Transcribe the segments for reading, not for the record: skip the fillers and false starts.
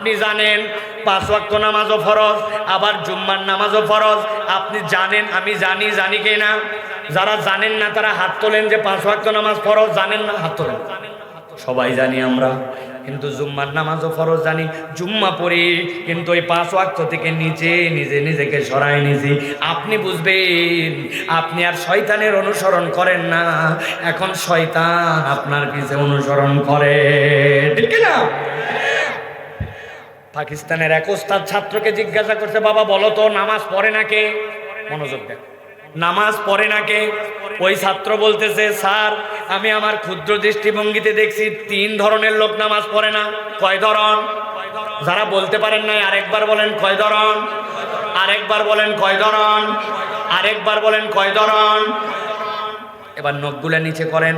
আপনি জানেন 5 ওয়াক্ত নামাজও ফরজ, আবার জুম্মার নামাজও ফরজ। আপনি জানেন, আমি জানি, জানি কি না? যারা জানেন না তারা হাত তোলেন যে 5 ওয়াক্ত নামাজ ফরজ। জানেন না? হাত তোলেন। সবাই জানি আমরা, কিন্তু জুম্মার নামাজও ফরজ জানি, জুম্মা পড়ি, কিন্তু ওই 5 ওয়াক্ত থেকে নিজে নিজেকে সরাই নিয়েছি। আপনি বুঝবেন আপনি আর শয়তানের অনুসরণ করেন না, এখন শয়তান আপনার পিছে অনুসরণ করে, ঠিক না? পাকিস্তানের এক ওস্তাদ ছাত্রকে জিজ্ঞাসা করছে, বাবা বলো তো নামাজ পড়ে না কে? মনোযোগ দেন, নামাজ পড়ে না কে? ওই ছাত্র বলতেছে, স্যার আমি আমার ক্ষুদ্র দৃষ্টিভঙ্গিতে দেখছি 3 ধরনের লোক নামাজ পড়ে না। কয় ধরন? যারা বলতে পারেন নাই আরেকবার বলেন কয় ধরন? আরেকবার বলেন কয় ধরন? আরেকবার বলেন কয় ধরন? এবার নখগুলা নিচে করেন,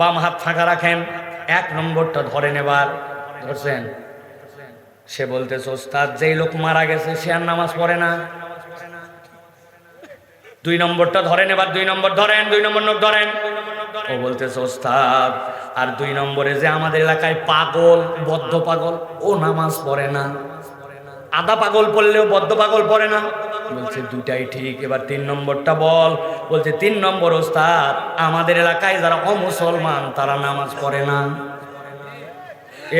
বাম হাত ফাঁকা রাখেন, 1 নম্বরটা ধরেন। এবার ধরছেন? সে বলতেছে, ওস্তাদ যেই লোক মারা গেছে সে আর নামাজ পড়ে না। 2 নম্বরটা ধরেন, এবার 2 নম্বর ধরেন, 2 নম্বর নখ ধরেন। ও বলতেছে, ওস্তাদ আর 2 নম্বরে যে আমাদের এলাকায় পাগল, বদ্ধ পাগল, ও নামাজ পড়ে না। আধা পাগল পড়লেও বদ্ধ পাগল পড়ে না। বলছে দুটাই ঠিক, এবার 3 নম্বরটা বল। বলছে 3 নম্বর ওস্তাদ আমাদের এলাকায় যারা অমুসলমান তারা নামাজ পড়ে না।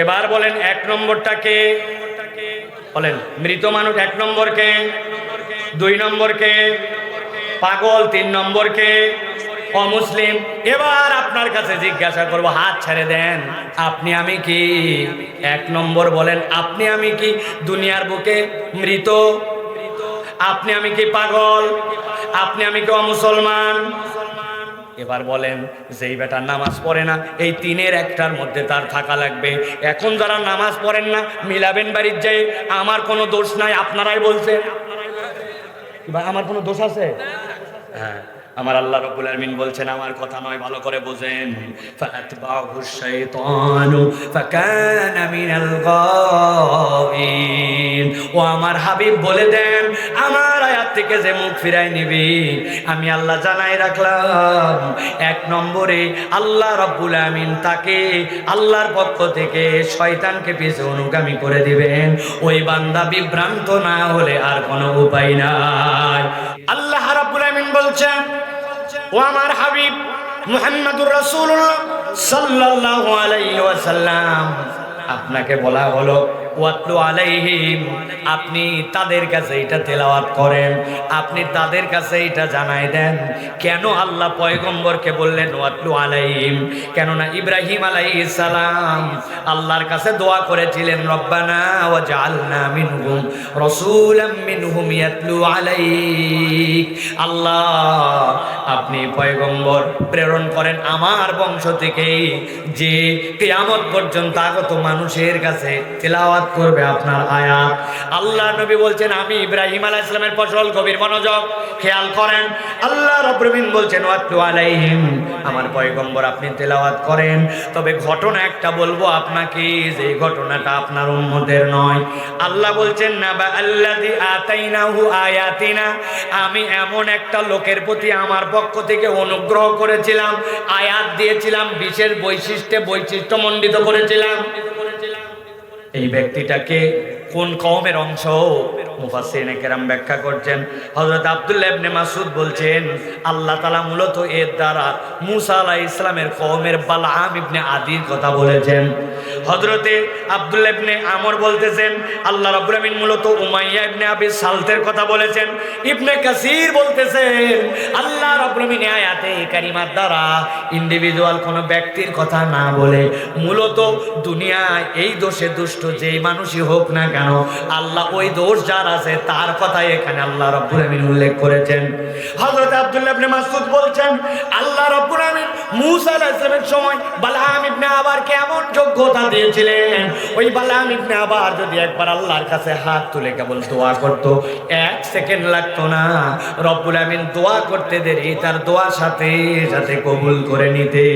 এবার বলেন 1 নম্বরটা কে? বলেন মৃত মানুষ 1 নম্বর কে? 2 নম্বর কে? পাগল 3 নম্বর কে? অমুসলিম। এবার আপনার কাছে জিজ্ঞাসা করব, হাত ছেড়ে দেন, আপনি আমি কি? 1 নম্বর বলেন, আপনি আমি কি দুনিয়ার বুকে মৃত? আপনি আমি কি পাগল? আপনি আমি কি অমুসলমান? এবার বলেন যেই বেটা নামাজ পড়ে না, এই 3-এর একটার মধ্যে তার থাকা লাগবে। এখন যারা নামাজ পড়েন না মিলাবেন বাড়ির যাই, আমার কোনো দোষ নাই, আপনারাই বলছেন। আমার কোনো দোষ আছে? হ্যাঁ, আমার আল্লাহ রাব্বুল আলামিন বলছেন, আমার কথা নয়, ভালো করে বোঝেন। ফাআতবাহুশ শাইতানু ফাকানা মিনাল গাওয়িন। ও আমার হাবিব বলে দেন, আমার আয়াত থেকে যে মুখ ফিরাই নিবি, আমি আল্লাহ জানাই রাখলাম 1 নম্বরে আল্লাহ রাব্বুল আলামিন তাকে আল্লাহর পক্ষ থেকে শয়তানকে পিছে অনুগামী করে দিবেন। ওই বান্দা বিভ্রান্ত না হলে আর কোনো উপায় নাই। আল্লাহ রাব্বুল আলামিন বলছেন, ও আমার হাবিব মুহাম্মদুর রাসূলুল্লাহ সাল্লাল্লাহু আলাইহি ওয়াসাল্লাম, আপনাকে বলা হলো ওয়াতলু আলাইহিম, আপনি তাদের কাছে এটা তেলাওয়াত করেন, আপনি তাদের কাছে এটা জানাই দেন। কেন আল্লাহ পয়গম্বরকে বললেন ওয়াতলু আলাইহিম? কেননা ইব্রাহিম আলাইহিস সালাম আল্লাহর কাছে দোয়া করেছিলেন, রব্বানা ওয়াজআলনা মিনহুম রাসূলাম মিনহুম ইয়াতলু আলাইক। আল্লাহ আপনি পয়গম্বর প্রেরণ করেন আমার বংশ থেকে, যে কিয়ামত পর্যন্ত আগত মানুষের কাছে তেলাওয়াত করবে আপনার আয়াত। আল্লাহ নবী বলছেন, আমি ইব্রাহিম আলাইহিস সালামের ফসল, গভীর মনোযোগ খেয়াল করেন। আল্লাহ রাব্বুল আলামিন বলছেন ওয়াতলু আলাইহিম, আমার পয়গম্বর আপনি তেলাওয়াত করেন। তবে ঘটনা একটা বলবো আপনাকে, যে ঘটনাটা আপনার উম্মতের নয়। আল্লাহ বলছেন, নাবা আল্লাযী আতাইনাহু আয়াতিনা, আমি এমন একটা লোকের প্রতি আমার পক্ষ থেকে অনুগ্রহ করেছিলাম, আয়াত দিয়েছিলাম, বিশেষ বৈশিষ্ট্য মণ্ডিত করেছিলাম। এই ব্যক্তিটাকে কোন কওমের অংশ? মুফাসসিরিনে কেরাম ব্যাখ্যা করছেন, হযরত আব্দুল্লাহ ইবনে মাসউদ বলছেন, আল্লাহ তাআলা মূলত এর দ্বারা মূসা আলাইহিস সালামের কওমের বালআম ইবনে আদির কথা বলেছেন। হযরতে আব্দুল্লাহ ইবনে আমর বলতেছেন, আল্লাহ রাব্বুল আলামিন মূলত উমাইয়া ইবনে আবি সালতের কথা বলেছেন। ইবনে কাসির বলতেছেন, আল্লাহ রাব্বুল আলামিন আয়াতে কারিমার দ্বারা ইন্ডিভিজুয়াল কোনো ব্যক্তির কথা না বলে মূলত দুনিয়ায় এই দোষে দুষ্ট যেই মানুষই হোক না কেন, আল্লাহ ওই দোষ যার আছে তার কথাই এখানে আল্লাহ রাব্বুল আলামিন উল্লেখ করেছেন। হযরত আব্দুল্লাহ ইবনে মাসউদ বলছেন, আল্লাহ রাব্বুল আলামিন মূসা আলাইহিস সালামের সময় বালআম ইবনে আবারকে এমন যোগ্যতা দিয়েছিলেন, ওই বালআম ইবনে আবার যদি একবার আল্লাহর কাছে হাত তুলে কেবল দোয়া করত, 1 সেকেন্ড লাগতো না, রব্বুল আলামিন দোয়া করতে দেরি তার দোয়া সাথে সাথে কবুল করে নিতে।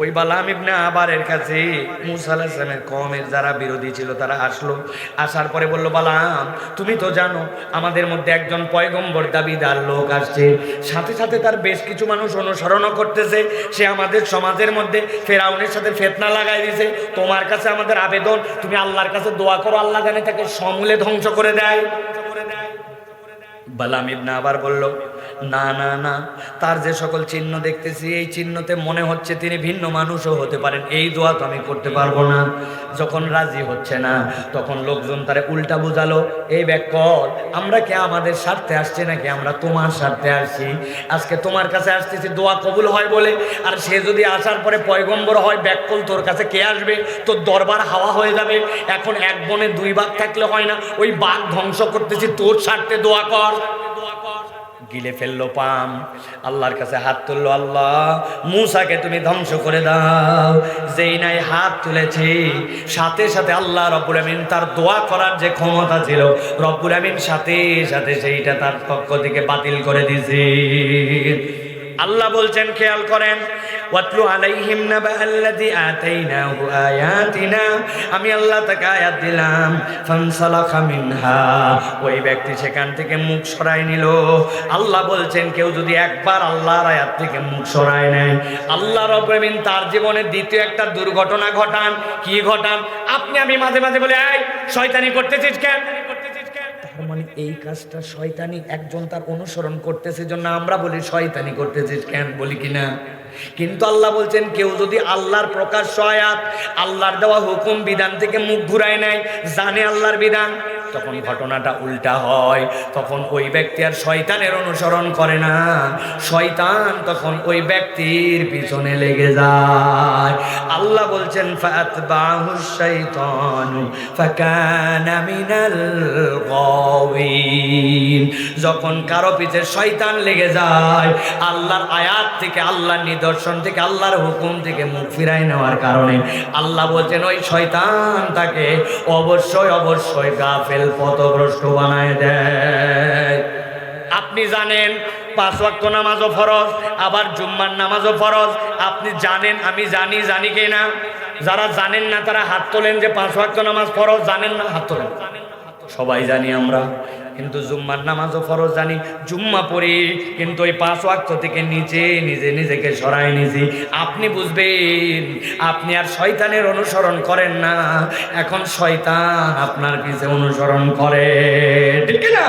ওই বালাম ইবনে আবারের কাছে মূসা আলাইহিস সালামের কওমের যারা বিরোধী ছিল তারা আসলো। আসার পরে বলল, বালাম তুমি তো জানো আমাদের মধ্যে একজন পয়গম্বর দাবিদার লোক আসছে, সাথে সাথে তার বেশ কিছু মানুষ অনুসরণও করতেছে। সে আমাদের সমাজের মধ্যে ফেরাউনের সাথে ফিতনা লাগাই দিয়েছে। তোমার কাছে আমাদের আবেদন, তুমি আল্লাহর কাছে দোয়া করো, আল্লাহ জানে তাকে সমূলে ধ্বংস করে দেয়। বালাম ইবনে আবার বলল, না না না, তার যে সকল চিহ্ন দেখতেছি এই চিহ্নতে মনে হচ্ছে তিনি ভিন্ন মানুষও হতে পারেন, এই দোয়া তো আমি করতে পারবো না। যখন রাজি হচ্ছে না তখন লোকজন তারে উল্টা বুঝালো, এই ব্যাকল, আমরা কি আমাদের স্বার্থে আসছি নাকি আমরা তোমার স্বার্থে আসছি? আজকে তোমার কাছে আসতেছি দোয়া কবুল হয় বলে, আর সে যদি আসার পরে পয়গম্বর হয়, ব্যাকল তোর কাছে কে আসবে? তোর দরবার হাওয়া হয়ে যাবে। এখন এক বনে দুই বাঘ থাকলে হয় না, ওই বাঘ ধ্বংস করতেছি, তোর স্বার্থে দোয়া কর। গিলে ফেললো পাম, আল্লাহর কাছে হাত তুললো, আল্লাহ মূসাকে তুমি ধ্বংস করে দাও। যেই নাই হাত তুলেছে সাথে সাথে আল্লাহ রব্বুল আমিন তার দোয়া করার যে ক্ষমতা ছিল রব্বুল আমিন সাথে সাথে সেইটা তার পক্ষ থেকে বাতিল করে দিয়েছে। আল্লাহ বলছেন, খেয়াল করেন, ওয়াতলু আলাইহিম নাবা আল্লাযী আতাইনাহু আয়াতিনা, আমি আল্লাহ তাকে আয়াত দিলাম, ফানসালাখা মিনহা, ওই ব্যক্তি সেখান থেকে মুখ সরায় নিল। আল্লাহ বলছেন, কেউ যদি একবার আল্লাহর আয়াত থেকে মুখ সরায় নেয়, আল্লাহ রাব্বুল আমিন তার জীবনে দ্বিতীয় একটা দুর্ঘটনা ঘটান। কি ঘটান? আপনি আমি মাঝে মাঝে বলে, এই শয়তানি করতেছিস কেন? মানে এই কাজটা শয়তানি, একজন তার অনুসরণ করতেছে জন্য আমরা বলি শয়তানি করতেছিস কেন, বলি কিনা? কিন্তু আল্লাহ বলছেন, কেউ যদি আল্লাহর প্রকাশ্য আয়াত, আল্লাহর দেওয়া হুকুম বিধান থেকে মুখ ঘুরায় নেয়, জানে আল্লাহর বিধান, তখন ঘটনাটা উল্টা হয়। তখন ওই ব্যক্তি আর শয়তানের অনুসরণ করে না, শয়তান তখন ওই ব্যক্তির পিছনে লেগে যায়। আল্লাহ বলছেন, ফাতবাহুশ শাইতানু ফাকানা মিনাল গাওয়িন, যখন কারো পিছে শয়তান লেগে যায়, আল্লাহর আয়াত থেকে, আল্লাহর নিদর্শন থেকে, আল্লাহর হুকুম থেকে মুখ ফিরায় নেওয়ার কারণে আল্লাহ বলছেন ওই শয়তান তাকে অবশ্যই অবশ্যই গাফেল, পথভ্রষ্ট বানায় দেয়। আপনি জানেন 5 ওয়াক্ত নামাজও ফরজ, আবার জুম্মার নামাজও ফরজ। আপনি জানেন, আমি জানি, জানি কিনা? যারা জানেন না তারা হাত তোলেন যে 5 ওয়াক্ত নামাজ ফরজ। জানেন না? হাত তোলেন। সবাই জানি আমরা, কিন্তু জুম্মার নামাজও ফরজ জানি, জুম্মা পড়ি, কিন্তু ওই 5 ওয়াক্ত থেকে নিচে নিজেকে সরাই নিছি। আপনি বুঝবেন আপনি আর শয়তানের অনুসরণ করেন না, এখন শয়তান আপনার পিছে অনুসরণ করে, ঠিক না?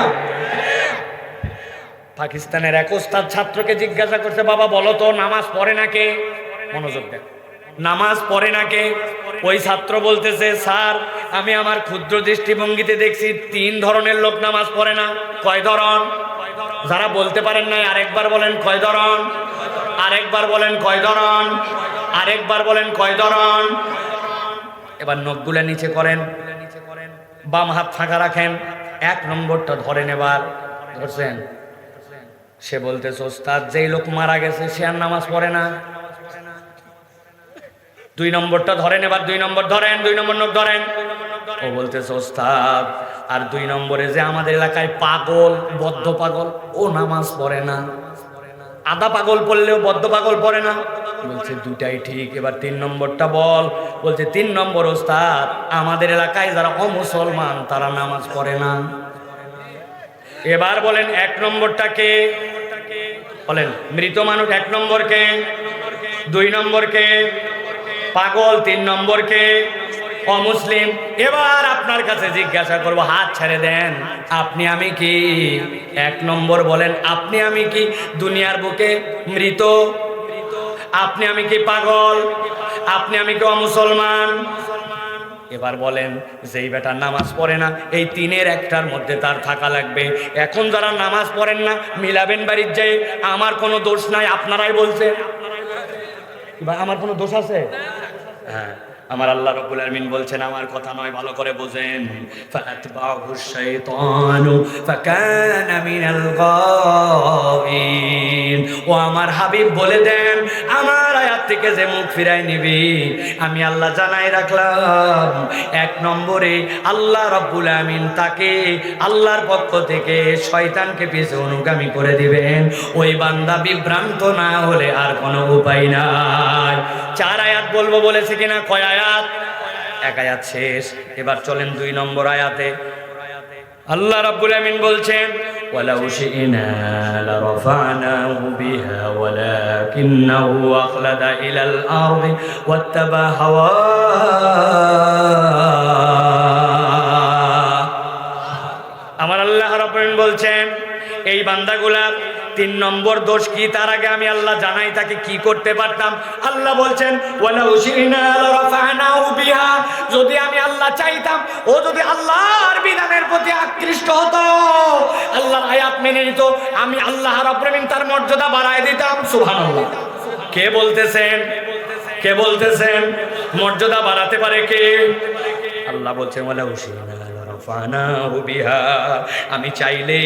পাকিস্তানের এক ওস্তাদ ছাত্রকে জিজ্ঞাসা করছে, বাবা বলো তো নামাজ পড়ে না কে? মনোযোগ দেন, নামাজ পড়ে না কে? ওই ছাত্র বলতেছে, স্যার আমি আমার ক্ষুদ্র দৃষ্টিভঙ্গিতে দেখছি 3 ধরনের লোক নামাজ পড়ে না। কয় ধরন? যারা বলতে পারেন নাই আরেকবার বলেন, কয় ধরন? আরেকবার বলেন, কয় ধরন? আরেকবার বলেন, কয় ধরন? এবার নখগুলা নিচে করেন, বাম হাত ফাঁকা রাখেন, 1 নম্বরটা ধরেন। এবার ধরছেন? সে বলতেছে, ওস্তাদ যেই লোক মারা গেছে সে আর নামাজ পড়ে না। 2 নম্বরটা ধরেন, এবার 2 নম্বর ধরেন, 2 নম্বর নখ ধরেন। ও বলতেছে, ওস্তাদ আর 2 নম্বরে যে আমাদের এলাকায় পাগল, বদ্ধ পাগল, ও নামাজ পড়ে না। আধা পাগল পড়লেও বদ্ধ পাগল পড়ে না। বলছে দুটাই ঠিক, এবার 3 নম্বরটা বল। বলছে 3 নম্বর, ওস্তাদ আমাদের এলাকায় যারা অমুসলমান তারা নামাজ পড়ে না। এবার বলেন 1 নম্বরটা কে? বলেন মৃত মানুষ 1 নম্বর কে? 2 নম্বর কে? পাগল 3 নম্বর কে? অমুসলিম। এবার আপনার কাছে জিজ্ঞাসা করব, হাত ছেড়ে দেন, আপনি আমি কি? 1 নম্বর বলেন, আপনি আমি কি দুনিয়ার বুকে মৃত? আপনি আমি কি পাগল? আপনি আমি কি অমুসলমান? এবার বলেন, যেই বেটা নামাজ পড়ে না, এই 3-এর একটার মধ্যে তার থাকা লাগবে। এখন যারা নামাজ পড়েন না মিলাবেন বাড়ির যাই, আমার কোনো দোষ নাই, আপনারাই বলছেন। আমার কোনো দোষ আছে? হ্যাঁ, আমার আল্লাহ রাব্বুল আলামিন বলছেন, আমার কথা নয়, ভালো করে বোঝেন। ফাআতবাহুশ শাইতানু ফাকানা মিনাল গাওয়িন। ও আমার হাবিব বলে দেন, আমার আয়াত থেকে যে মুখ ফিরায় নিবি, আমি আল্লাহ জানাই রাখলাম, এক নম্বরে আল্লাহ রাব্বুল আলামিন তাকে আল্লাহর পক্ষ থেকে শয়তানকে পিছে অনুগামী করে দিবেন। ওই বান্দা বিভ্রান্ত না হলে আর কোনো উপায় নাই। 4 আয়াত বলবো বলেছি কিনা? কয় আয়াত? 1 আয়াত শেষ। এবার চলেন 2 নম্বর আয়াতে। আল্লাহ রাব্বুল আমিন বলছেন, ওয়ালাউ শি'না লারাফা'নাহু বিহা ওয়ালাকিন্নাহু আখলাদা ইলাল আরদি ওয়াত্তাবা হাওয়া। আমার আল্লাহ রাব্বুল আমিন বলছেন, এই বান্দাগুলার 3 নম্বর দোষ কি, তার আগে আমি আল্লাহ জানাই তাকে কি করতে পারতাম। আল্লাহ বলছেন, ওয়ালাউ শি'না লারাফা'নাহু বিহা, যদি আমি আল্লাহ চাইতাম, ও যদি আল্লাহর বিধানের প্রতি আকৃষ্ট হতো, আল্লাহর আয়াত মেনে নিত, আমি আল্লাহ রাব্বুল আমিন তার মর্যাদা বাড়ায় দিতাম। সুবহানাল্লাহ। কে বলতেছেন? কে বলতেছেন? মর্যাদা বাড়াতে পারে কে? আল্লাহ বলছেন, ওয়ালাউ শি'না লারাফা'নাহু বিহা, আমি চাইলে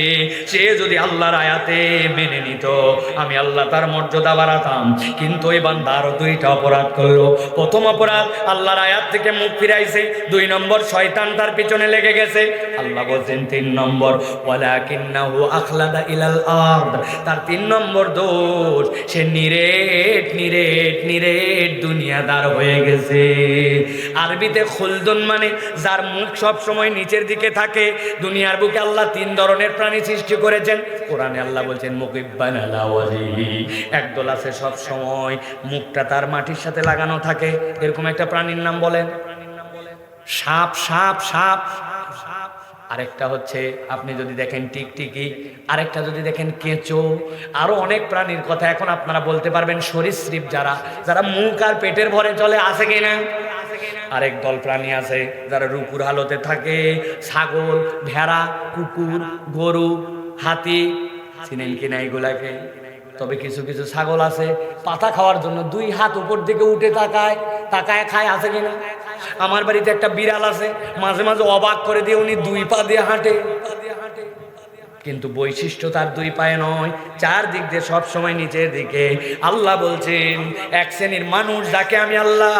সে যদি আল্লাহর আয়াতে মেনে নিত, আমি আল্লাহ তার মর্যাদা বাড়াতাম। কিন্তু ওই বান্দা আরো 2টা অপরাধ করলো। প্রথম অপরাধ, আল্লাহর আয়াত থেকে মুখ ফিরাইছে। 2 নম্বর, শয়তান তার পিছনে লেগে গেছে। আল্লাহ বলছেন 3 নম্বর, ওয়ালাকিন্নাহু আখলাদা ইলাল আরদ, তার 3 নম্বর দোষ, সে নিরেট দুনিয়াদার হয়ে গেছে। আরবিতে খুলদুন মানে যার মুখ সব সময় নিচের দিকে থাকে। দুনিয়ার বুকে আল্লাহ 3 ধরনের প্রাণী সৃষ্টি করেছেন। কোরআনে আল্লাহ বলছেন, মুকিব্বান আলা ওয়াজহি, একদল আছে সব সময় মুখটা তার মাটির সাথে লাগানো থাকে। এরকম একটা প্রাণীর নাম বলেন? সাপ। সাপ সাপ আরেকটা হচ্ছে আপনি যদি দেখেন টিকটিকি, আরেকটা যদি দেখেন কেঁচো, আরো অনেক প্রাণীর কথা এখন আপনারা বলতে পারবেন। সরীসৃপ যারা মুখ আর পেটের ভরে চলে, আছে কিনা? আরেক দল প্রাণী আছে যারা রূপুর হালতে থাকে। ছাগল, ভেড়া, কুকুর, গরু, হাতি, চিনেন কিনা এগুলাকে? তবে কিছু কিছু ছাগল আছে পাতা খাওয়ার জন্য 2 হাত উপর দিকে উঠে তাকায় খায়, আছে কিনা? আমার বাড়িতে একটা বিড়াল আছে, মাঝে মাঝে অবাক করে দিয়ে উনি 2 পা দিয়ে হাঁটে, কিন্তু বৈশিষ্ট্য তার 2 পায়ে নয়, 4 দিক দিয়ে সব সময় নিচের দিকে। আল্লাহ বলছেন, এক শ্রেণীর মানুষ যাকে আমি আল্লাহ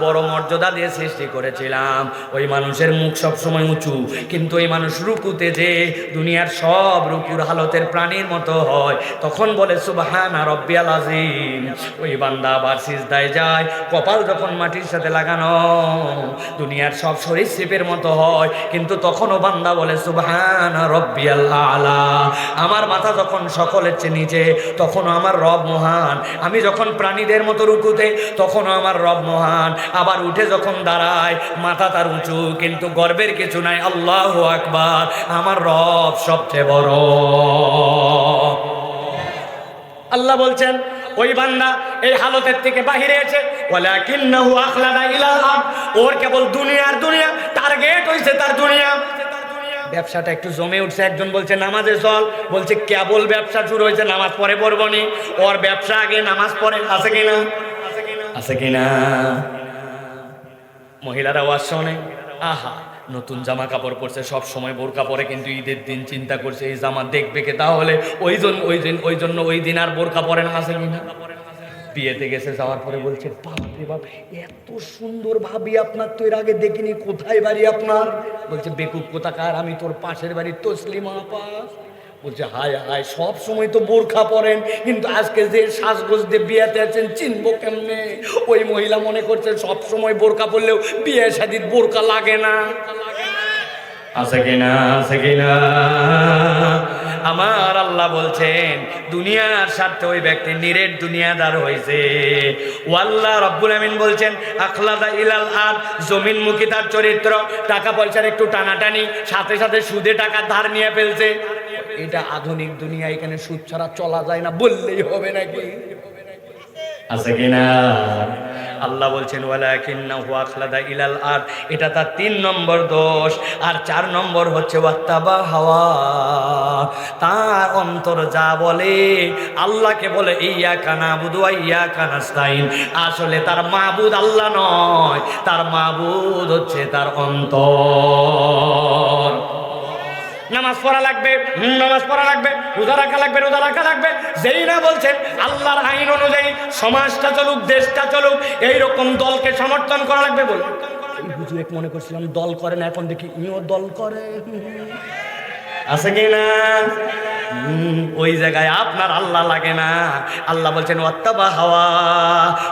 বড় মর্যাদা দিয়ে সৃষ্টি করেছিলাম, ওই মানুষের মুখ সব সময় উঁচু, কিন্তু ওই মানুষ রুকুতে যে দুনিয়ার সব রুকুর হালতের প্রাণীর মতো হয়, তখন বলে সুবহানা রব্বিয়াল আযীম। ওই বান্দা আবার সিজদায় যায়, কপাল যখন মাটির সাথে লাগানো দুনিয়ার সব সরীসৃপের মতো হয়, কিন্তু তখনও বান্দা বলে সুবহানা রব্বিয়াল আলা। আমার মাথা যখন সকলের চেয়ে নিচে, তখনও আমার রব মহান। আমি যখন প্রাণীদের মতো রুকুতে, তখনও আমার রব মহান। আবার উঠে যখন দাঁড়ায়, মাথা তার উঁচু, কিন্তু গর্বের কিছু নাই। আল্লাহু আকবার, আমার রব সবচেয়ে বড়। আল্লাহ বলছেন, ওই বান্দা এই হালতের থেকে বাহিরে এসে, ওয়ালাকিন্নাহু আখলাদা ইলাল আরদ, ওর কেবল দুনিয়া, টার্গেট হইছে তার দুনিয়া। ব্যবসাটা একটু জমে উঠছে। একজন বলছে নামাজে চল, বলছে কেবল ব্যবসা শুরু হয়েছে, নামাজ পরে পড়বো নি। ওর ব্যবসা আগে, নামাজ পরে। আছে কিনা? আছে কিনা? মহিলারা ওয়াজ শোনে, আহা নতুন জামা কাপড় পরছে, সব সময় বোরকা পরে, কিন্তু ঈদের দিন চিন্তা করছে এই জামা দেখবে কে, তাহলে ওই জন্য ওই দিন আর বোরকা পরে না। আছে কিনা? বিয়েতে গেছে, যাওয়ার পরে বলছে, বাপরে বাপ, এত সুন্দর ভাবি আপনার তো এর আগে দেখিনি, কোথায় বাড়ি আপনার? বলছে, বেকুব কোথাকার, আমি তোর পাশের বাড়ির তসলিমা আপা। বলছে, হায় হায়, সব সময় তো বোরখা পরেন, কিন্তু আজকে যে সাজগোজ দিয়ে বিয়েতে আছেন, চিনবো কেমনে? ওই মহিলা মনে করছে সব সময় বোরখা পরলেও বিয়ে শাদীর বোরখা লাগে না। আছে কিনা? আছে কিনা? আমার আল্লাহ বলছেন, দুনিয়ার স্বার্থে ওই ব্যক্তি নিরেট দুনিয়াদার হয়েছে। আল্লাহ রাব্বুল আমিন বলছেন, আখলাদা ইলাল আরদ, জমিনমুখী তার চরিত্র, টাকা পয়সার একটু টানাটানি, সাথে সাথে সুদে টাকা ধার নিয়ে ফেলছে। এটা আধুনিক দুনিয়া, এখানে সুদ ছাড়া চলা যায় না বললেই হবে নাকি? আছে কিনা? আল্লাহ বলছেন ওয়ালাকিন্নাহু আখলাদা ইলাল আরদ, এটা তার 3 নম্বর দোষ। আর 4 নম্বর হচ্ছে ওয়াত্তাবা হাওয়া, তার অন্তর যা বলে আল্লাহকে বলে ইয়্যাকা নাবুদু ওয়া ইয়্যাকা নাস্তাইন, আসলে তার মাবুদ আল্লাহ নয়, তার মাবুদ হচ্ছে তার অন্তর। নামাজ পড়া লাগবে, নামাজ পড়া লাগবে, রোজা রাখা লাগবে, রোজা রাখা লাগবে, যেই না বলছেন আল্লাহর আইন অনুযায়ী সমাজটা চলুক, দেশটা চলুক, এইরকম দলকে সমর্থন করা লাগবে বলে হুজুর এক মনে করছিলাম দল করে না, এখন দেখি ইও দল করে, আছে কি না? ওই জায়গায় আপনার আল্লাহ লাগে না। আল্লাহ বলছেন ওয়াত্তাবা হাওয়া,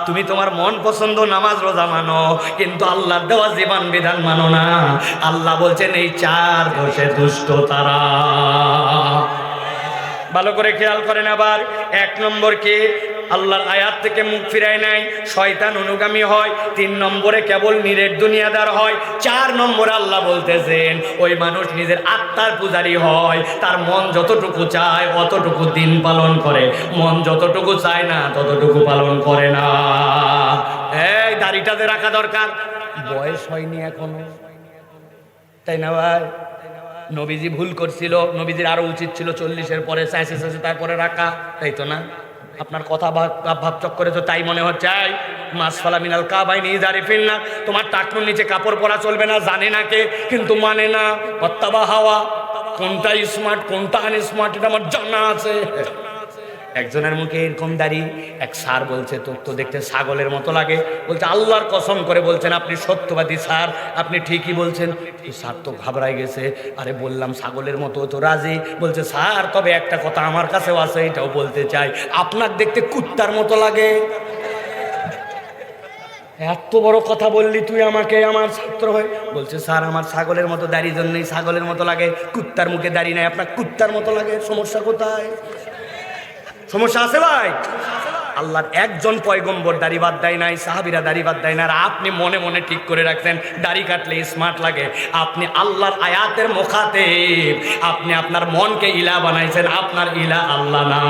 তুমি তোমার মন পছন্দ নামাজ রোজা মানো, কিন্তু আল্লাহর দেওয়া জীবন বিধান মানো না। আল্লাহ বলছেন এই 4 দোষে দুষ্ট তারা। ভালো করে খেয়াল করেন। আবার 1 নম্বর কি? আল্লাহর আয়াত থেকে মুখ ফিরায় নাই, শয়তান অনুগামী হয়। 3 নম্বরে কেবল নিরেট দুনিয়াদার হয়। 4 নম্বরে আল্লাহ বলতেছেন ওই মানুষ নিজের আত্মার পূজারী হয়, তার মন যতটুকু চায় অতটুকু দিন পালন করে, মন যতটুকু চায় না ততটুকু পালন করে না। এই দাড়িটাতে রাখা দরকার, বয়স হয়নি এখনো, তাই না ভাই? নবীজি ভুল করছিল, নবীজির আরো উচিত ছিল 40-এর পরে চাইছে তারপরে রাখা, তাই তো না? আপনার কথা ভাব চক্করে তো তাই মনে হচ্ছে। মাসফালা মিনাল কাবাইনি ইজারিফিন না, তোমার টাকনুর নিচে কাপড় পরা চলবে না, জানে না কে, কিন্তু মানে না। ওয়াত্তাবা হাওয়া, কোনটা স্মার্ট কোনটা আনস্মার্ট এটা আমার জানা আছে। একজনের মুখে এরকম দাড়ি, এক স্যার বলছে তোর তো দেখতে ছাগলের মতো লাগে। বলছে আল্লাহর কসম করে বলছেন আপনি সত্যবাদী স্যার, আপনি ঠিকই বলছেন। স্যার তো ঘাবড়ায় গেছে, আরে বললাম ছাগলের মতো, তো রাজি। বলছে স্যার তবে একটা কথা আমার কাছেও আছে, এটাও বলতে চাই, আপনার দেখতে কুত্তার মতো লাগে। এত বড় কথা বললি তুই আমাকে, আমার ছাত্র হয়ে? বলছে স্যার আমার ছাগলের মতো দাড়ি জন্যই ছাগলের মতো লাগে, কুত্তার মুখে দাড়ি নাই, আপনার কুত্তার মতো লাগে, সমস্যা কোথায়? সমস্যা আছে ভাই? আল্লাহর একজন পয়গম্বর দাড়ি বাদ দেয় নাই, সাহাবীরা দাড়ি বাদ দেয় না, আর আপনি মনে মনে ঠিক করে রাখছেন দাড়ি কাটলে স্মার্ট লাগে। আপনি আল্লাহর আয়াতের মুখাতেব, আপনি আপনার মনকে ইলা বানাইছেন, আপনার ইলা আল্লাহ না।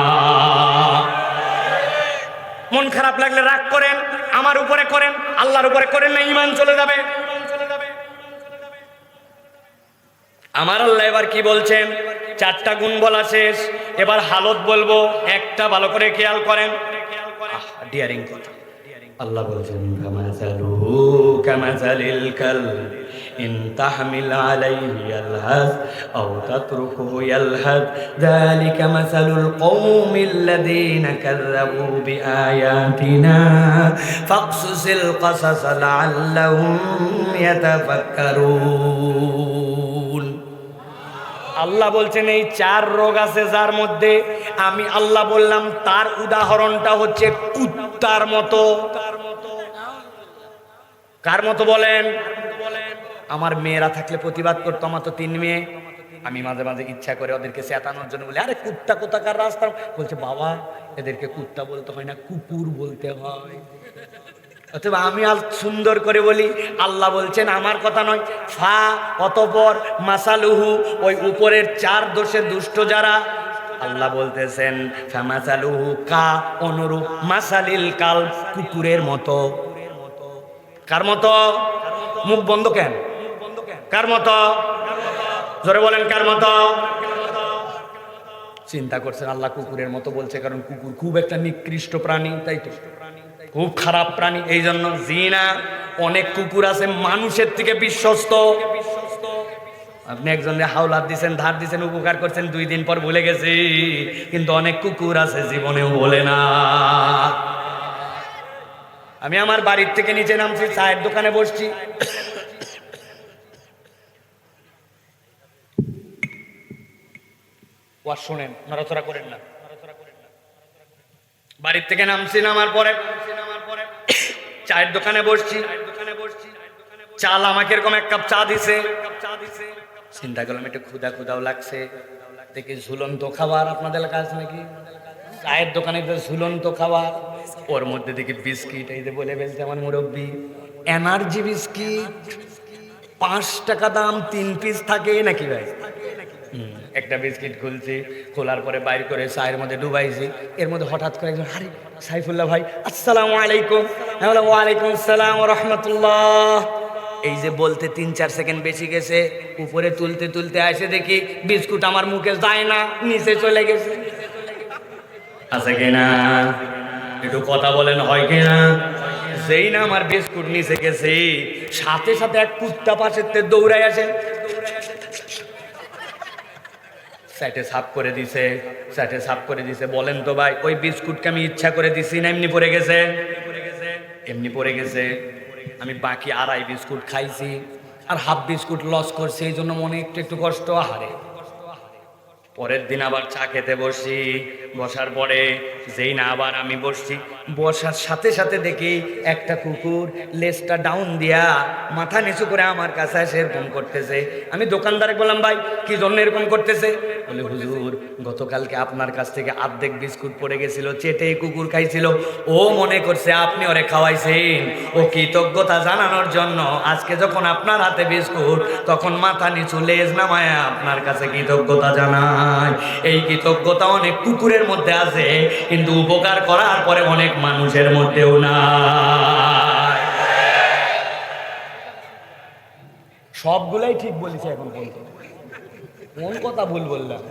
মন খারাপ লাগলে রাগ করেন, আমার উপরে করেন, আল্লাহর উপরে করেন না, ঈমান চলে যাবে। আমার আল্লাহ এবার কি বলছেন? 4টা গুণ বলা শেষ, এবার হালত বলবো, একটা ভালো করে খেয়াল করেন। ডিয়ারিং কথা। আল্লাহ বলছেন কামাসালুহু কামাসালিল কালব ইন তাহমিল আলাইহি ইয়ালহাস আও তাতরুকুহু ইয়ালহাস যালিকা মাসালুল কওমিল্লাযীনা কাযযাবু বিআয়াতিনা ফাকসুসিল কাসাস লাআল্লাহুম ইয়াতাফাক্কারুন। আল্লাহ বলছেন এই 4 রোগ আছে যার মধ্যে, আমি আল্লাহ বললাম তার উদাহরণটা হচ্ছে কুত্তার মতো। কার মতো বলেন? আমার মেয়েরা থাকলে প্রতিবাদ করতো, আমার তো 3 মেয়ে, আমি মাঝে মাঝে ইচ্ছা করে ওদেরকে চেতানোর জন্য বলি আরে কুত্তা কোথাকার রাস্তা, বলছে বাবা এদেরকে কুত্তা বলতে হয় না, কুকুর বলতে হয়। অথবা আমি আল সুন্দর করে বলি, আল্লাহ বলছেন আমার কথা নয়, ফা অতঃপর মাসালুহু, ওই উপরের 4 দোষে দুষ্ট যারা, আল্লাহ বলতেছেন ফামাসালুহু কা অনুরূপ মাসালিল কাল, কুকুরের মতো। কার মতো? মুখ বন্ধ কেন? কার মতো? জোরে বলেন কার মতো? চিন্তা করছেন আল্লাহ কুকুরের মতো বলছে কারণ কুকুর খুব একটা নিকৃষ্ট প্রাণী, তাই তো, খুব খারাপ প্রাণী। এই জন্য জিনা, অনেক কুকুর আছে মানুষের থেকে বিশ্বস্ত। আপনি একজনের হাওলাত দিচ্ছেন, ধার দিচ্ছেন, উপকার করছেন, 2 দিন পর ভুলে গেছি, কিন্তু অনেক কুকুর আছে জীবনেও বলে না। আমি আমার বাড়ির থেকে নিচে নামছি, চায়ের দোকানে বসছি, ওয়াজ শোনেন, নড়াচড়া করেন না। বাড়ির থেকে নামছি, নামার পরে চায়ের দোকানে বসছি, চাল আমাকে এরকম 1 কাপ চা দিছে। চিন্তা করলাম একটু ক্ষুধাও লাগছে, দেখি ঝুলন্ত খাবার, আপনাদের এলাকা আছে নাকি? চায়ের দোকানে ঝুলন্ত খাবার, ওর মধ্যে দেখি বিস্কিট, এই যে বলে ফেলছে আমার মুরব্বী, এনার্জি বিস্কিট, 5 টাকা দাম, 3 পিস থাকে নাকি ভাই? একটা বিস্কিট খুলছি, খোলার পরে বাইর করে চায়ের মধ্যে ডুবাইছি। এর মধ্যে হঠাৎ করে একজন, আরে সাইফুল্লাহ ভাই, আসসালামু আলাইকুম। আমি বললাম ওয়ালাইকুম আসসালাম ওয়া রাহমাতুল্লাহ। এই যে বলতে 3-4 সেকেন্ড বেশি গেছে, উপরে তুলতে তুলতে আসে দেখি বিস্কুট আমার মুখে যায় না, নিচে চলে গেছে। আছে কিনা? একটু কথা বলেন, হয় কিনা? যেই না আমার বিস্কুট নিচে গেছে, সাথে সাথে এক কুত্তা পাশের থেকে দৌড়াই আসে, সাইটে সাফ করে দিছে, সাইটে সাফ করে দিছে। বলেন তো ভাই, ওই বিস্কুটকে আমি ইচ্ছা করে দিছি না এমনি পড়ে গেছে? এমনি পড়ে গেছে। আমি বাকি 2.5 বিস্কুট খাইছি আর হাফ বিস্কুট লস করছি, এই জন্য মনে একটু একটু কষ্ট। আহারে, পরের দিন আবার চা খেতে বসছি। বসার পরে যেই না আবার আমি বসছি, বসার সাথে সাথে দেখি একটা কুকুর লেজটা ডাউন দিয়া মাথা নিচু করে আমার কাছে এসে এরকম করতেছে। আমি দোকানদারে বললাম, ভাই কি জন্য এরকম করতেছে? বলে, হুজুর গতকালকে আপনার কাছ থেকে অর্ধেক বিস্কুট পড়ে গেছিল, চেটে কুকুর খাইছিল, ও মনে করছে আপনি ওরে খাওয়াইছেন, ও কৃতজ্ঞতা জানানোর জন্য আজকে যখন আপনার হাতে বিস্কুট, তখন মাথা নিচু লেজ নামায়া আপনার কাছে কৃতজ্ঞতা জানায়। এই কৃতজ্ঞতা অনেক কুকুরের মধ্যে আছে, কিন্তু উপকার করার পরে অনেক মানুষের মধ্যেও নাই। সবগুলাই ঠিক বলেছে এখন পর্যন্ত, কোন কথা ভুল বললাম?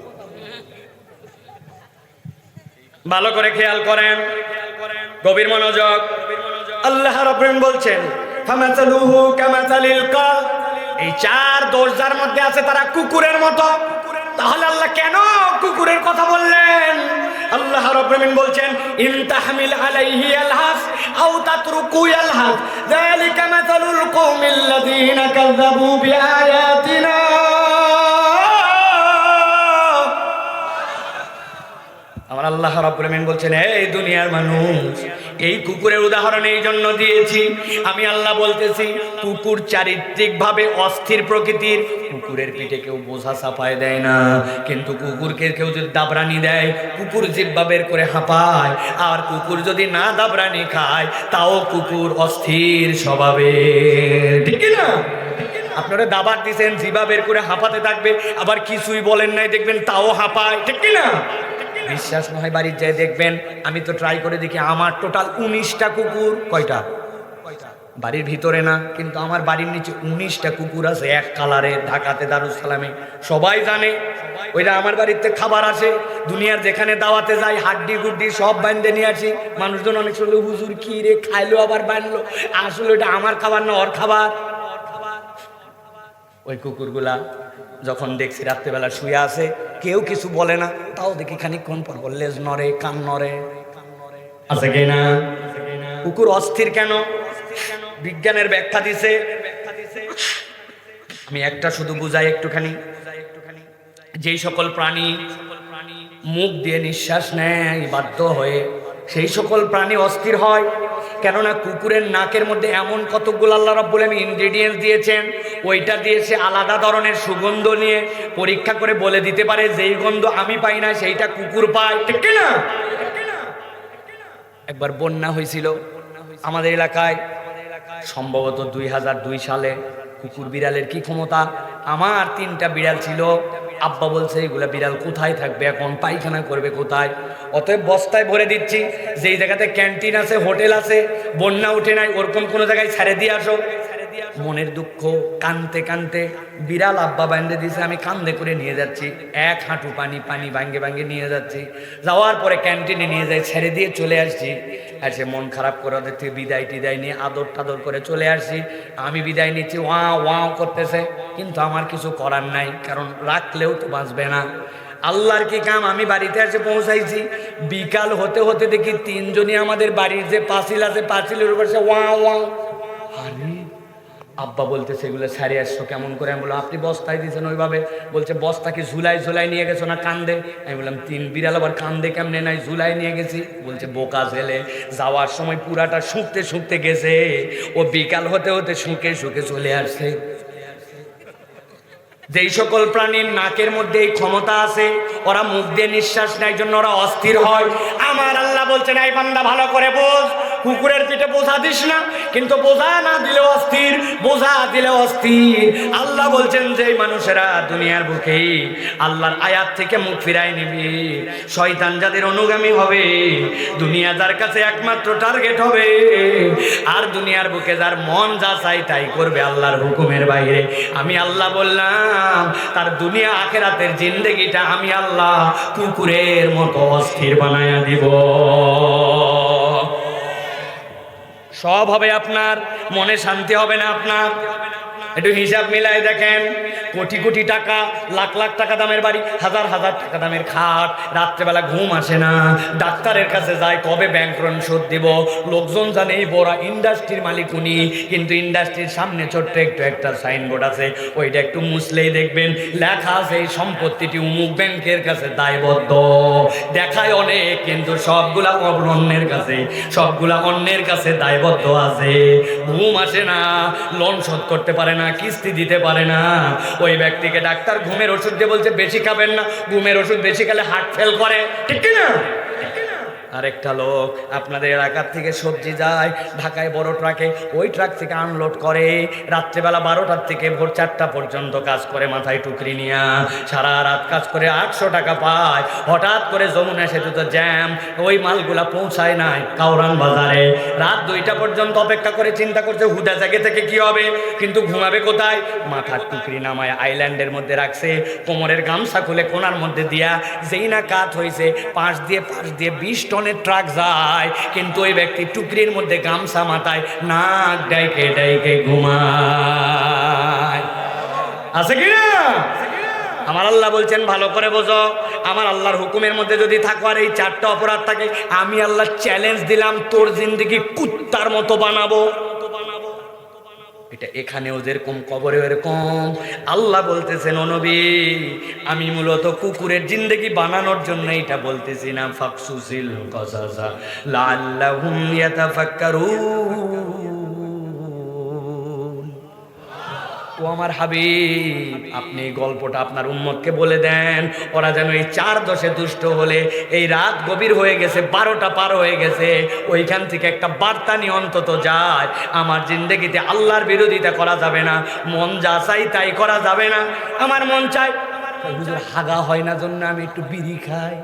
ভালো করে খেয়াল করেন, গভীর মনোযোগ। আল্লাহ রাব্বুল আলামিন বলছেন, ফামাসালুহু কামাসালিল কালব। এই 4 দোষ যার মধ্যে আছে তারা কুকুরের মতো। তাহলে আল্লাহ কেন কুকুরের কথা বললেন? আল্লাহ রাব্বুল আলামিন বলছেন, ইন তাহমিল আলাইহি ইয়ালহাস আও তাতরুকু ইয়ালহাস যালিকা মাসালুল কওমিল্লাযীনা কাযাবু বিআয়াতিনা। আমার আল্লাহ রাব্বুল আলামিন বলছেন, এই দুনিয়ার মানুষ, এই কুকুরের উদাহরণ এই জন্য দিয়েছি, আমি আল্লাহ বলতেছি কুকুর চারিত্রিকভাবে অস্থির প্রকৃতির। কুকুরের পিঠে কেউ বোঝা চাপায় দেয় না, কিন্তু কুকুরকে কেউ যদি দাবরানি দেয়, কুকুর জিহ্বা বের করে হাঁপায়। আর কুকুর যদি না দাবরানি খায়, তাও কুকুর অস্থির স্বভাবের, ঠিক না? আপনারা দাবার দিয়েছেন, জিহ্বা বের করে হাঁপাতে থাকবে, আবার কিছুই বলেন নাই, দেখবেন তাও হাঁপায়, ঠিক না? বিশ্বাস না হয় বাড়ির যাই দেখবেন। আমি তো ট্রাই করে দেখি, আমার টোটাল 19টা কুকুর। কয়টা? বাড়ির ভিতরে না, কিন্তু আমার বাড়ির নিচে 19টা কুকুর আছে, এক কালারের, ঢাকাতে দারুস সালামে। সবাই জানে ওইটা আমার বাড়িতে খাবার আসে। দুনিয়ার যেখানে দাওয়াতে যাই, হাড্ডি গুড্ডি সব বান্ধে নিয়ে আসি। মানুষজন অনেক শুনলো, হুজুর কি রে, খাইলো আবার বানলো। আসলে ওইটা আমার খাবার না, ওর খাবার। ওই কুকুরগুলা যখন দেখছি রাত্রেবেলা শুয়ে আছে, কেউ কিছু বলে না, তাও দেখি খানিকক্ষণ পর লেজ নড়ে, কান নড়ে, আছে কিনা? কুকুর অস্থির কেন? বিজ্ঞানের ব্যাখ্যা দিছে। আমি একটা শুধু বুঝাই একটুখানি। যেই সকল প্রাণী মুখ দিয়ে নিঃশ্বাস নেয় বাধ্য হয়ে, সেই সকল প্রাণী অস্থির হয়। কেননা কুকুরের নাকের মধ্যে এমন কতগুলো আল্লাহ রাব্বুল আলামিন ইনগ্রেডিয়েন্টস দিয়েছেন, ওইটা দিয়েছে আলাদা ধরনের সুগন্ধ নিয়ে পরীক্ষা করে বলে দিতে পারে যেই গন্ধ আমি পাই না সেইটা কুকুর পায়, ঠিক না? একবার বন্যা হয়েছিল আমাদের এলাকায়, সম্ভবত 2002 সালে। কুকুর বিড়ালের কি ক্ষমতা! আমার 3টা বিড়াল ছিল। আব্বা বলছে এগুলা বিড়াল কোথায় থাকবে এখন, পায়খানা করবে কোথায়? অতএব বস্তায় ভরে দিচ্ছি, যেই জায়গাতে ক্যান্টিন আছে, হোটেল আছে, বন্যা উঠে নাই, ওরকম কোনো জায়গায় ছেড়ে দিয়ে আসো। মনের দুঃখ, কানতে কানতে বিড়াল আব্বা বান্ধে দিছে, আমি কান্দে করে নিয়ে যাচ্ছি, 1 হাঁটু পানি পানি ভাঙ্গে ভাঙ্গে নিয়ে যাচ্ছি। যাওয়ার পরে ক্যান্টিনে নিয়ে যাই, ছেড়ে দিয়ে চলে আসছি। আর সে মন খারাপ করে ওদের থেকে বিদায় টিদায় নিয়ে আদর টাদর করে চলে আসছি। আমি বিদায় নিচ্ছি, ওয়াও ওয়াও করতেছে, কিন্তু আমার কিছু করার নাই, কারণ রাখলেও তো বাঁচবে না। আল্লাহর কি কাম, আমি বাড়িতে এসে পৌঁছাইছি। বিকাল হতে হতে দেখি 3 জনই আমাদের বাড়ির যে পাঁচিল আছে, পাঁচিলের উপর সে ওয়াও ওয়াও। আরে আব্বা বলতে সেগুলো ছাড়ে আসছো কেমন করে? আমি বললাম, আপনি বস্তায় দিয়েছেন ওইভাবে। বলছে, বস্তা কি ঝুলাই ঝুলাই নিয়ে গেছো না কান্দে? আমি বললাম, 3 বিড়াল আবার কান্দে কেমনে? নাই, ঝুলাই নিয়ে গেছি। বলছে, বোকা ছেলে, যাওয়ার সময় পুরাটা শুকতে শুকতে গেছে, ও বিকাল হতে হতে শুকে শুকে চলে আসছে। যেই সকল প্রাণীর নাকের মধ্যে এই ক্ষমতা আছে, ওরা মুখ দিয়ে নিঃশ্বাস নেয়, জন্য ওরা অস্থির হয়। আমার আল্লাহ বলছেন, এই বান্দা ভালো করে বোঝ, কুকুরের পিঠে বোঝা দিস না, কিন্তু বোঝা না দিলে অস্থির, বোঝা দিলে অস্থির। আল্লাহ বলছেন যে মানুষেরা দুনিয়ার বুকে আল্লাহর আয়াত থেকে মুখ ফিরায় নিবি, শয়তান যাদের অনুগামী হবে, দুনিয়া যার কাছে একমাত্র টার্গেট হবে, আর দুনিয়ার বুকে যার মন যা চাই তাই করবে আল্লাহর হুকুমের বাইরে, আমি আল্লাহ বললাম তার দুনিয়া আখিরাতের জিন্দেগিটা আমি আল্লাহ কুকুরের মতো অস্থির বানায়া দিব। সব হবে আপনার, মনে শান্তি হবে না আপনার। একটু হিসাব মিলাই দেখেন, কোটি কোটি টাকা, লাখ লাখ টাকা দামের বাড়ি, হাজার হাজার টাকা দামের খাট, রাত্রেবেলা ঘুম আসে না, ডাক্তারের কাছে যায় কবে ব্যাংক লোন শোধ দিব। লোকজন জানে এই বড় ইন্ডাস্ট্রির মালিক উনি, কিন্তু ইন্ডাস্ট্রির সামনে ছোট্ট একটু একটা সাইনবোর্ড আছে, ওইটা একটু মুছলেই দেখবেন লেখা আছে এই সম্পত্তিটি অমুক ব্যাংকের কাছে দায়বদ্ধ। দেখায় অনেক, কিন্তু সবগুলা অন্যের কাছে, সবগুলা অন্যের কাছে দায়বদ্ধ আছে। ঘুম আসে না, লোন শোধ করতে পারে না, কিস্তি দিতে পারে না। ওই ব্যক্তিকে ডাক্তার ঘুমের ওষুধ দিয়ে বলছে বেশি খাবেন না, ঘুমের ওষুধ বেশি খেলে হার্ট ফেল করে, ঠিক না? আরেকটা লোক আপনাদের এলাকার থেকে সবজি যায় ঢাকায় বড় ট্রাকে, ওই ট্রাক থেকে আনলোড করে, রাত্রেবেলা 12টার থেকে ভোর 4টা পর্যন্ত কাজ করে, মাথায় টুকরি নিয়া সারা রাত কাজ করে 800 টাকা পায়। হঠাৎ করে যমুনা সেতুতে জ্যাম, ওই মালগুলা পৌঁছায় নাই কাউরান বাজারে। রাত 2টা পর্যন্ত অপেক্ষা করে চিন্তা করছে হুদা জায়গা থেকে কি হবে, কিন্তু ঘুমাবে কোথায়? মাথার টুকরি নামায় আইল্যান্ডের মধ্যে রাখছে, কোমরের গামছা খুলে কোনার মধ্যে দিয়া, যেই না কাত হয়েছে পাশ দিয়ে 20 টনের ট্রাক যায়, কিন্তু ওই ব্যক্তি টুকরির মধ্যে গামছা মাথায় নাক ডাইকে ডাইকে ঘুমায়। আছে কিনা? আমার আল্লাহ বলছেন ভালো করে বোঝো, আমার আল্লাহর হুকুমের মধ্যে যদি থাকো আর এই 4টা অপরাধ থাকে, আমি আল্লাহ চ্যালেঞ্জ দিলাম তোর জিন্দেগি কুত্তার মতো বানাবো। এটা এখানেও যেরকম কবরেও এরকম। আল্লাহ বলতেছেন ও নবী, আমি মূলত কুকুরের জিন্দেগি বানানোর জন্য এটা বলতেছি না। ফাকসুসিল কাসাসা লাআল্লাহুম ইয়াতাফাক্কারুন। ও আমার হাবিব, আপনি এই গল্পটা আপনার উম্মতকে বলে দেন, ওরা যেন এই 4 দশে দুষ্ট হলে, এই রাত গভীর হয়ে গেছে, 12টা পার হয়ে গেছে, ওইখান থেকে একটা বার্তা নিয়ে অন্তত যায়, আমার জিন্দেগিতে আল্লাহর বিরোধিতা করা যাবে না, মন যা চাই তাই করা যাবে না। আমার মন চাই হুজুর হাগা হয় না জন্য আমি একটু বিড়ি খাই,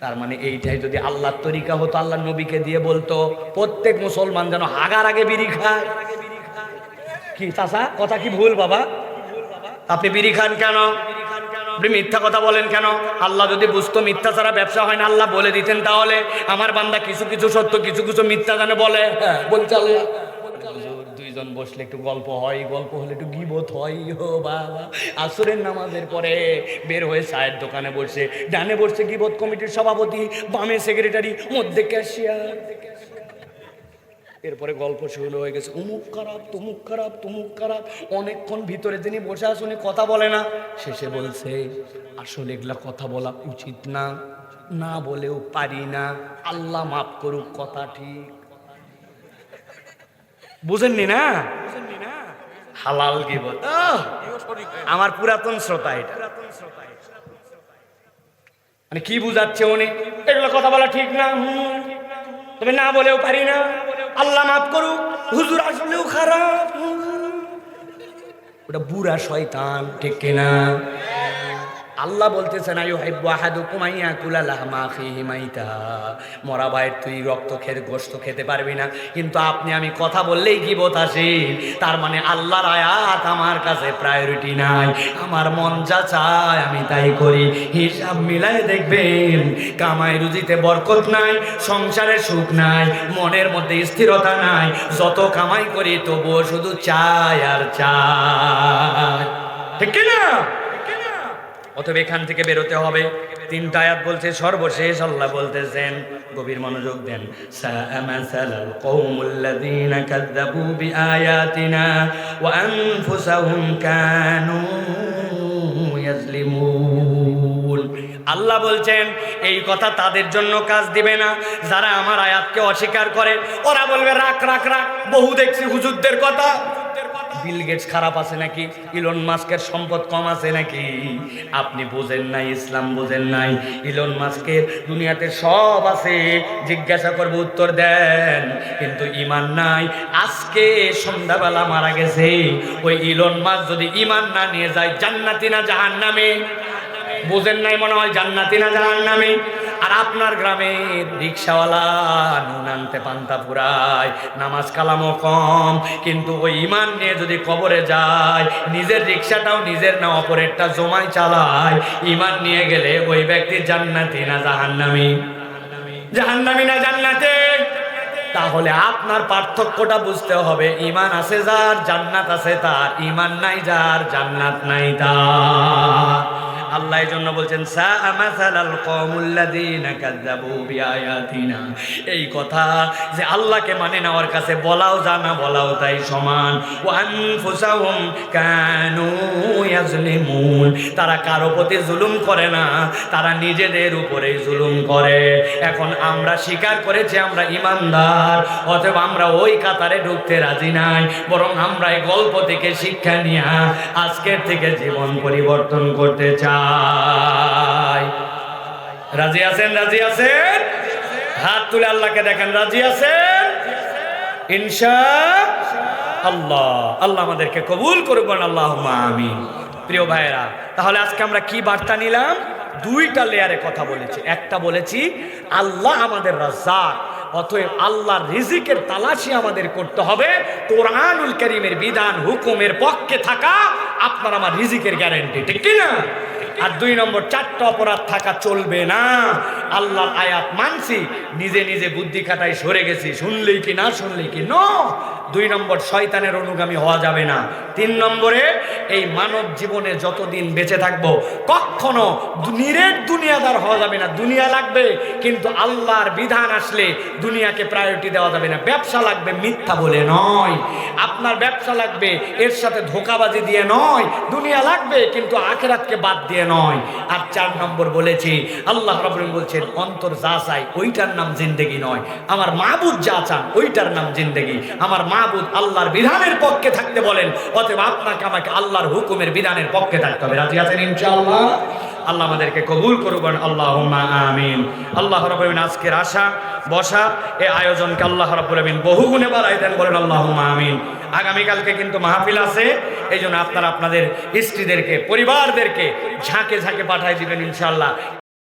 তার মানে এইটাই যদি আল্লাহর তরিকা হতো, আল্লাহর নবীকে দিয়ে বলতো প্রত্যেক মুসলমান যেন হাগার আগে বিড়ি খায়। কি চাচা, কথা কি ভুল বাবা? আপনি বিড়ি খান কেন? আপনি মিথ্যা কথা বলেন কেন? আল্লাহ যদি বুঝতো মিথ্যা ছাড়া ব্যবসা হয় না, আল্লাহ বলে দিতেন, তাহলে আমার বান্দা কিছু কিছু সত্য কিছু কিছু মিথ্যা জানে বলে। হ্যাঁ বলছে আল্লাহ। দুইজন বসলে একটু গল্প হয়, গল্প হলে একটু গীবত হয়। ও বাবা, আসরের নামাজের পরে বের হয়ে চায়ের দোকানে বসে, ডানে বসছে গীবত কমিটির সভাপতি, বামে সেক্রেটারি, মধ্যে ক্যাশিয়ার। এরপরে গল্প শুরু হয়ে গেছে, অমুক খারাপ তমুক খারাপ তমুক খারাপ। অনেকক্ষণ ভিতরে যিনি বসে আসুন কথা বলে না, শেষে বলছে আসলে এগুলা কথা বলা উচিত না, না বলেও পারি না, আল্লাহ মাফ করুক, কথা ঠিক। বুঝেননি না? হালাল গীবত। আমার পুরাতন শ্রোতা এটা, মানে কি বুঝাচ্ছে উনি, এগুলো কথা বলা ঠিক না, তবে না বলেও পারি না, আল্লাহ মাফ করুক, হুজুর আসলেও খারাপ। ওটা বুড়া শয়তান, ঠিক কিনা? আল্লাহ বলতেছেন আইয়ুহিব্বু আহাদুকুম আইয়াকুলা লাহমা আখিহি মাইতা, মরা ভাইয়ের তুই রক্ত খেতে গোশত খেতে পারবি না, কিন্তু আপনি আমি কথা বললেই গীবত আসে। তার মানে আল্লাহর আয়াত আমার কাছে প্রায়োরিটি নাই, আমার মন যা চায় আমি তাই করি। হিসাব মিলায় দেখবেন কামাই রুজিতে বরকত নাই, সংসারে সুখ নাই, মনের মধ্যে স্থিরতা নাই, যত কামাই করি তবুও শুধু চাই আর চাই, ঠিক কিনা? অতএব এখান থেকে বেরোতে হবে। 3টা আয়াত বলছে, সর্বশেষ আল্লাহ বলতেছেন, গভীর মনোযোগ দেন, সাআমাসালাল কওমুল্লাযীনা কাযযাবু বিআয়াতিনা ওয়া আনফুসাহুম কানু ইয়াজলিমুন। আল্লাহ বলছেন এই কথা তাদের জন্য কাজ দিবে না যারা আমার আয়াতকে অস্বীকার করে। ওরা বলবে রাখ রাখ রাখ, বহু দেখছি হুজুরদের কথা, বিল গেটস খারাপ আছে নাকি? ইলন মাস্কের সম্পদ কম আছে নাকি? আপনি বোঝেন নাই, ইসলাম বোঝেন নাই। ইলন মাস্কের দুনিয়াতে সব আছে, জিজ্ঞাসা করবো উত্তর দেন, কিন্তু ইমান নাই। আজকে সন্ধ্যাবেলা মারা গেছে। ওই ইলন মাস্ক যদি ইমান না নিয়ে যায়, জান্নাতি না জাহান্নামে? বোঝেন নাই মনে হয়, জান্নাতি না জাহান্নামে? আর আপনার গ্রামের রিক্সাওয়ালা নুন আনতে পান্তা ফুরায়, নামাজ কালামও কম, কিন্তু ওই ইমান নিয়ে যদি কবরে যায়, নিজের রিক্সাটাও নিজের না অপরেরটা জমায় চালায়, ইমান নিয়ে গেলে ওই ব্যক্তি জান্নাতি না জাহান্নামী? জাহান্নামী না জান্নাতে? তাহলে আপনার পার্থক্যটা বুঝতে হবে। ইমান আছে যার, জান্নাত আছে তার, ইমান নাই যার, জান্নাত নাই তার। আল্লাহ এই জন্য বলছেন সাআ মাসালাল কওমুল্লাযীনা কাযযাবু বিআয়াতিনা। এই কথা যে আল্লাহকে মানে না, ওর কাছে বলাও জানা বলাও তাই সমান। ওয়া আনফুসাহুম কানু ইয়াজলিমুন। তারা কারো প্রতি জুলুম করে না, তারা নিজেদের উপরেই জুলুম করে। এখন আমরা স্বীকার করেছি আমরা ঈমানদার, অথবা আমরা ওই কাতারে ঢুকতে রাজি নাই, বরং আমরা এই গল্প থেকে শিক্ষা নিয়ে আজকের থেকে জীবন পরিবর্তন করতে চাই। রাজি আছেন? রাজি আছেন? হাত তুলে আল্লাহকে দেখেন, রাজি আছেন? ইনশাআল্লাহ। আল্লাহ আমাদেরকে কবুল করবেন, আল্লাহুম্মা আমিন। প্রিয় ভাইয়েরা, তাহলে আজকে আমরা কি বার্তা নিলাম? দুইটা লেয়ারে কথা বলেছি। একটা বলেছি আল্লাহ আমাদের রাজ্জাক, অতএব আল্লাহর রিজিকের তালাশি আমাদের করতে হবে। কোরআনুল কারীমের বিধান হুকুমের পক্ষে থাকা আপনার আমার রিজিকের গ্যারান্টি, ঠিক কি না? আর দুই নম্বর, চারটা অপরাধ থাকা চলবে না। আল্লাহর আয়াত মানছি, নিজে নিজে বুদ্ধি খাটাই সরে গেছি, শুনলেই কি না শুনলেই কি নো। দুই নম্বর, শয়তানের অনুগামী হওয়া যাবে না। তিন নম্বরে, এই মানব জীবনে যতদিন বেঁচে থাকবো কখনো নিরেট দুনিয়াদার হওয়া যাবে না। দুনিয়া লাগবে, কিন্তু আল্লাহর বিধান আসলে দুনিয়াকে প্রায়োরিটি দেওয়া যাবে না। ব্যবসা লাগবে মিথ্যা বলে নয়, আপনার ব্যবসা লাগবে এর সাথে ধোঁকাবাজি দিয়ে নয়। দুনিয়া লাগবে, কিন্তু আখিরাতকে বাদ দিয়ে নয়। আর চার নম্বর বলেছি, আল্লাহ রাব্বুল আলামিন বলছেন অন্তর যা চায় ওইটার নাম জিন্দেগি নয়, আমার মাবুদ যা চান ওইটার নাম জিন্দেগি। আমার মাবুদ আল্লাহর বিধানের পক্ষে থাকতে বলেন, অতএব আপনাকে আমাকে আল্লাহর হুকুমের বিধানের পক্ষে থাকতে হবে। রাজি আছেন ইনশাআল্লাহ? আল্লাহ আমাদেরকে কবুল করবেন, আল্লাহুম্মা আমিন। আল্লাহ রাব্বুল আলামিন আজকের আশা বসা এই আয়োজনকে আল্লাহ রাব্বুল আলামিন বহুগুণে বাড়াই দেন, বলেন আল্লাহুম্মা আমিন। আগামীকালকে কিন্তু মাহফিল আছে, এই জন্য আপনারা আপনাদের স্ত্রীদেরকে পরিবারদেরকে ঝাঁকে ঝাঁকে পাঠাই দিবেন ইনশাআল্লাহ।